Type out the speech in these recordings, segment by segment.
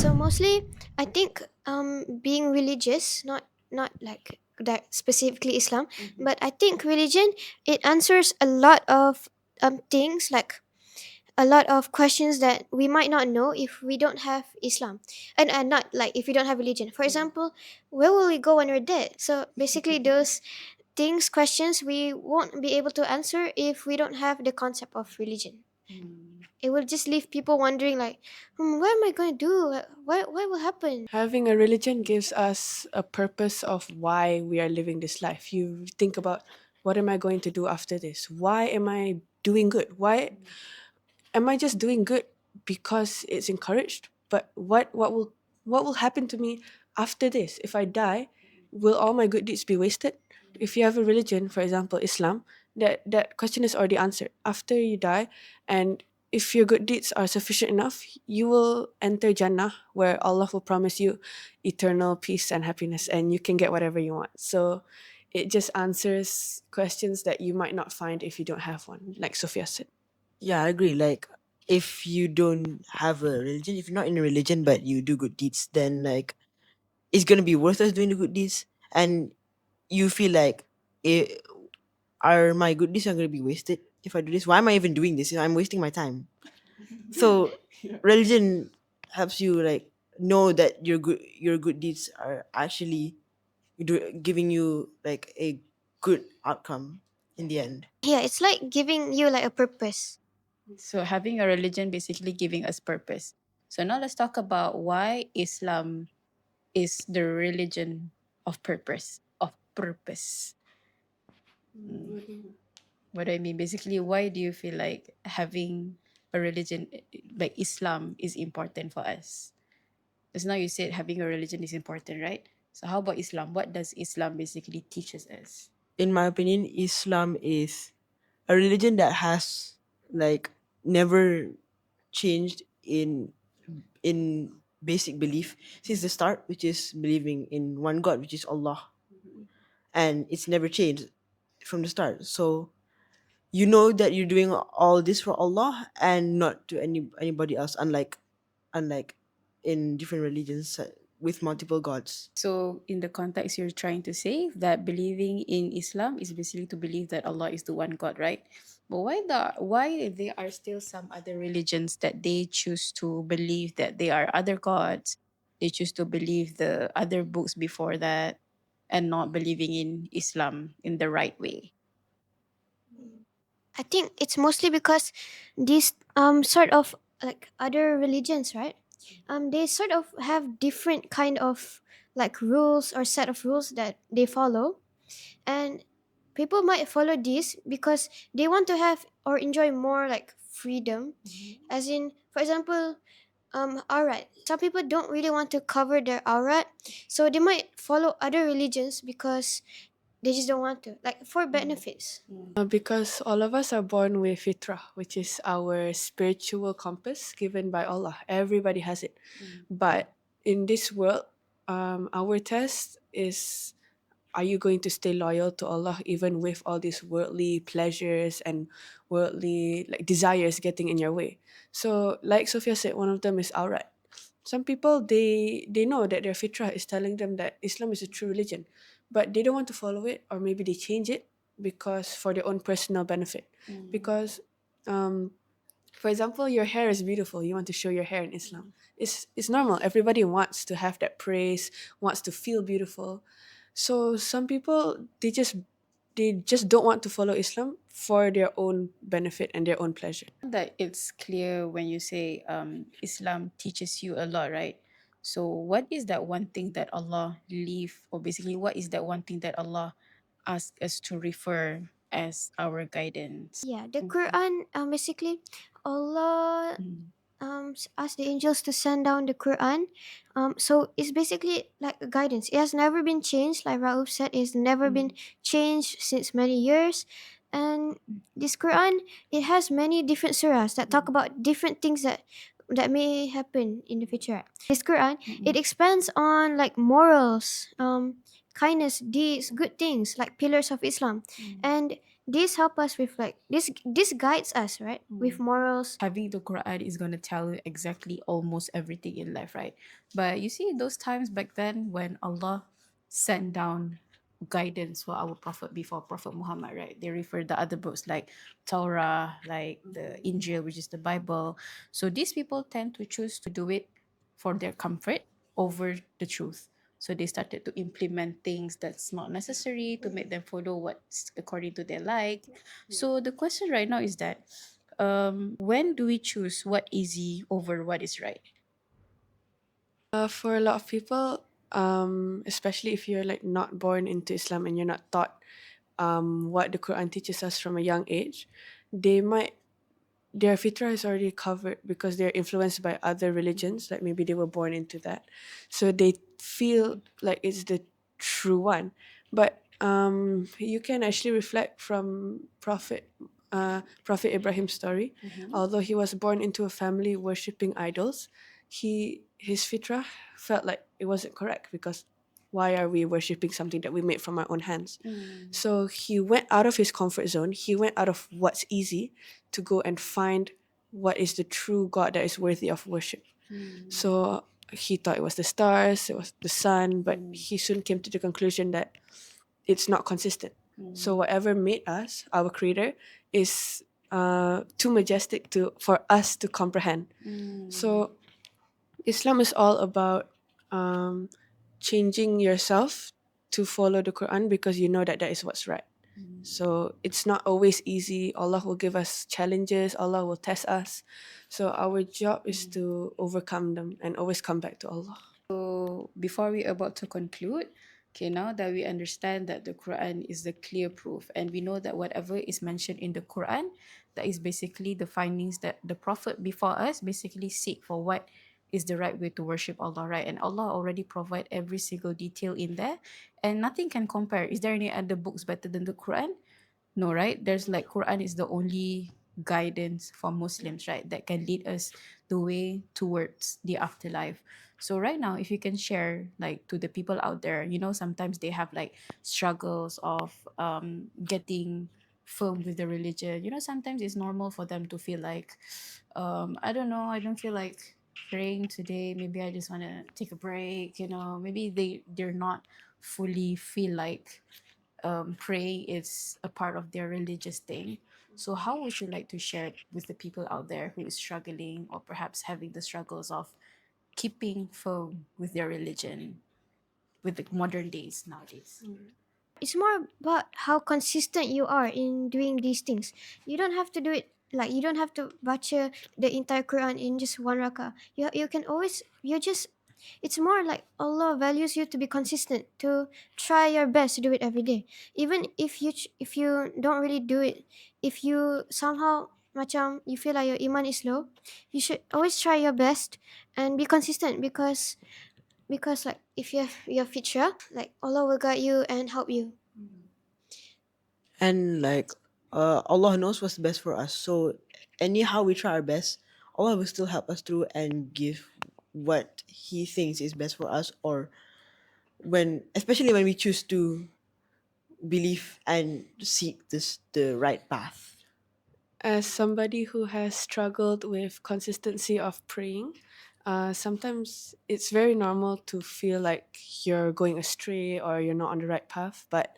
So mostly, I think being religious, not like that specifically Islam, but I think religion, it answers a lot of things, like a lot of questions that we might not know if we don't have Islam, and not like if we don't have religion. For example, where will we go when we're dead? So basically, those things, questions we won't be able to answer if we don't have the concept of religion. It will just leave people wondering, like, what am I going to do? What will happen? Having a religion gives us a purpose of why we are living this life. You think about, what am I going to do after this? Why am I doing good? Why am I just doing good because it's encouraged? But what will happen to me after this? If I die, will all my good deeds be wasted? If you have a religion, for example, Islam, that question is already answered. After you die, and if your good deeds are sufficient enough, you will enter Jannah, where Allah will promise you eternal peace and happiness, and you can get whatever you want. So it just answers questions that you might not find if you don't have one, like Sophia said. Yeah, I agree. Like, if you don't have a religion, if you're not in a religion but you do good deeds, then like it's gonna be worth us doing the good deeds, and you feel like, eh, are my good deeds are gonna be wasted if I do this? Why am I even doing this? I'm wasting my time. So religion helps you like know that your good deeds are actually giving you like a good outcome in the end. Yeah, it's like giving you like a purpose. So having a religion basically giving us purpose. So now let's talk about why Islam is the religion of purpose. Of purpose. What do I mean? Basically, why do you feel like having a religion like Islam is important for us? Just now you said having a religion is important, right? So how about Islam? What does Islam basically teaches us? In my opinion, Islam is a religion that has like never changed in basic belief since the start, which is believing in one God, which is Allah, and it's never changed from the start. So you know that you're doing all this for Allah and not to anybody else, unlike in different religions with multiple gods. So in the context, you're trying to say that believing in Islam is basically to believe that Allah is the one God, right? But why there are still some other religions that they choose to believe that they are other gods? They choose to believe the other books before that and not believing in Islam in the right way. I think it's mostly because these sort of like other religions, right? They sort of have different kind of like rules or set of rules that they follow, and people might follow this because they want to have or enjoy more like freedom. As in, for example, aurat. Some people don't really want to cover their aurat, so they might follow other religions because they just don't want to, like for benefits. Because all of us are born with fitrah, which is our spiritual compass given by Allah. Everybody has it. But in this world, our test is, are you going to stay loyal to Allah even with all these worldly pleasures and worldly like desires getting in your way? So like Sophia said, one of them is aurat. Some people, they know that their fitrah is telling them that Islam is a true religion, but they don't want to follow it, or maybe they change it because for their own personal benefit. Because for example, your hair is beautiful, you want to show your hair in Islam. It's normal. Everybody wants to have that praise, wants to feel beautiful. So some people, they just don't want to follow Islam for their own benefit and their own pleasure. That it's clear when you say Islam teaches you a lot, right? So what is that one thing that Allah leave, or basically what is that one thing that Allah asked us to refer as our guidance? Yeah, the Quran, basically, Allah asked the angels to send down the Quran. So it's basically like a guidance. It has never been changed, like Rauf said. It's never been changed since many years. And this Quran, it has many different surahs that talk about different things that may happen in the future. This Quran, it expands on like morals, kindness, deeds, good things, like pillars of Islam. And this help us with like this guides us, right, with morals. Having the Quran is going to tell you exactly almost everything in life, right? But you see, those times back then when Allah sent down guidance for our prophet before Prophet Muhammad, right? They refer the other books like Torah, like the Injil, which is the Bible. So these people tend to choose to do it for their comfort over the truth. So they started to implement things that's not necessary to make them follow what's according to their like. So the question right now is that when do we choose what easy over what is right? For a lot of people, especially if you're like not born into Islam and you're not taught what the Quran teaches us from a young age, they might their fitrah is already covered because they're influenced by other religions, like maybe they were born into that, so they feel like it's the true one. But you can actually reflect from Prophet Ibrahim's story. Although he was born into a family worshipping idols, his fitrah felt like it wasn't correct, because why are we worshipping something that we made from our own hands? So he went out of his comfort zone. He went out of what's easy to go and find what is the true God that is worthy of worship. So he thought it was the stars, it was the sun, but he soon came to the conclusion that it's not consistent. So whatever made us, our creator, is too majestic for us to comprehend. So Islam is all about changing yourself to follow the Quran because you know that that is what's right. So it's not always easy. Allah will give us challenges. Allah will test us. So our job is to overcome them and always come back to Allah. So before we about to conclude, okay, now that we understand that the Quran is the clear proof, and we know that whatever is mentioned in the Quran, that is basically the findings that the Prophet before us basically seek for what is the right way to worship Allah, right? And Allah already provide every single detail in there, and nothing can compare. Is there any other books better than the Quran? No, right? There's like Quran is the only guidance for Muslims, right? That can lead us the way towards the afterlife. So right now, if you can share like to the people out there, sometimes they have like struggles of getting firm with the religion. Sometimes it's normal for them to feel like, I don't know, I don't feel like praying today. Maybe I just want to take a break. Maybe they're not fully feel like praying is a part of their religious thing. So, how would you like to share it with the people out there who is struggling or perhaps having the struggles of keeping firm with their religion with the modern days nowadays? It's more about how consistent you are in doing these things. You don't have to do it like you don't have to baca the entire Quran in just one rakah. You can always you just it's more like Allah values you to be consistent, to try your best to do it every day. Even if you don't really do it, if you somehow macam you feel like your iman is low, you should always try your best and be consistent, because like if you have your fitrah, like Allah will guide you and help you. And like Allah knows what's best for us. So anyhow we try our best, Allah will still help us through and give what He thinks is best for us, or especially when we choose to believe and seek the right path. As somebody who has struggled with consistency of praying, sometimes it's very normal to feel like you're going astray or you're not on the right path. But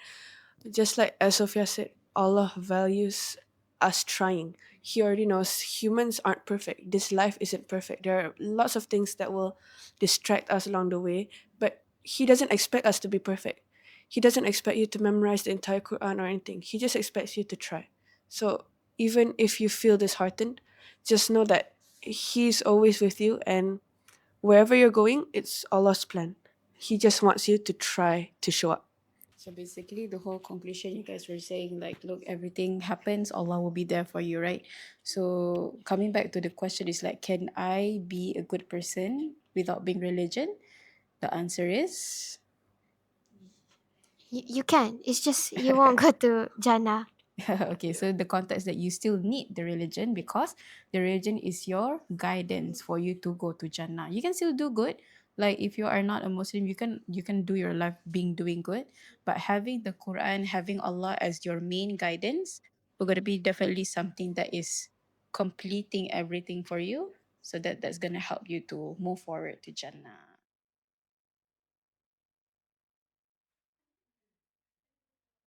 just like as Sophia said, Allah values us trying. He already knows humans aren't perfect. This life isn't perfect. There are lots of things that will distract us along the way, but He doesn't expect us to be perfect. He doesn't expect you to memorize the entire Quran or anything. He just expects you to try. So even if you feel disheartened, just know that He's always with you, and wherever you're going, it's Allah's plan. He just wants you to try to show up. So basically, the whole conclusion you guys were saying, like, look, everything happens, Allah will be there for you, right? So coming back to the question is like, can I be a good person without being religion? The answer is You can. It's just you won't go to Jannah. okay. So the context that you still need the religion because the religion is your guidance for you to go to Jannah. You can still do good, Like if you are not a Muslim, you can do your life being doing good, but having the Quran, having Allah as your main guidance, we're gonna be definitely something that is completing everything for you. So that's gonna help you to move forward to Jannah.